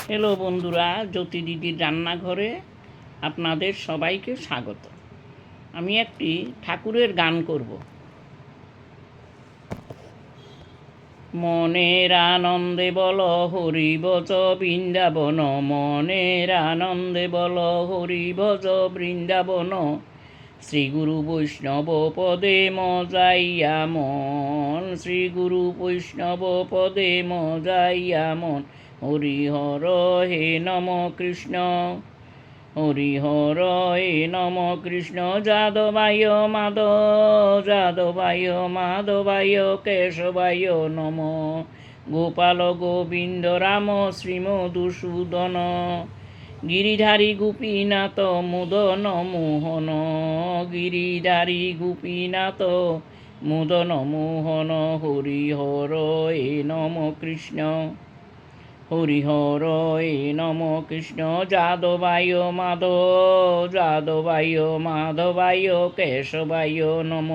Hello বন্ধুরা, জ্যোতি দিদির রান্নাঘরে আপনাদের সবাইকে স্বাগত। আমি একটি ঠাকুরের গান করব। মনের আনন্দে বল হরি ভজ বৃন্দাবন, মনের আনন্দে বল হরি ভজ বৃন্দাবন। শ্রী গুরু বৈষ্ণব পদে মজাইয়া মন, শ্রী গুরু বৈষ্ণব পদে মজাইয়া মন। হরিহর হে নম কৃষ্ণ, হরিহর হে নম কৃষ্ণ। যাদবায় যাদবায় মাধবায় কেশবায় নম। গোপাল গোবিন্দ রাম শ্রীমধুসূদন। গিরিধারী গোপীনাথ মুদন মোহন, গিরিধারী গোপীনাথ মুদন মোহন। হরিহর হে নম কৃষ্ণ, হরিহর হে নম কৃষ্ণ। যাদবায় মাধবায় কেশবায় নম।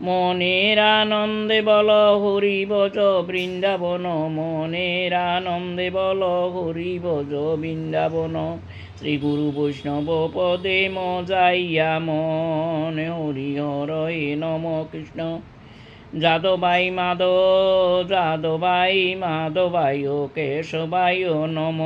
মনের আনন্দে বল হরি ভজ বৃন্দাবন, মনের আনন্দে বল হরি ভজ বৃন্দাবন। শ্রী গুরু বৈষ্ণব পদে মজাইয়া মন। হরিহর হে নম কৃষ্ণ। যাদবায় মাধবায় কেশবায় নম।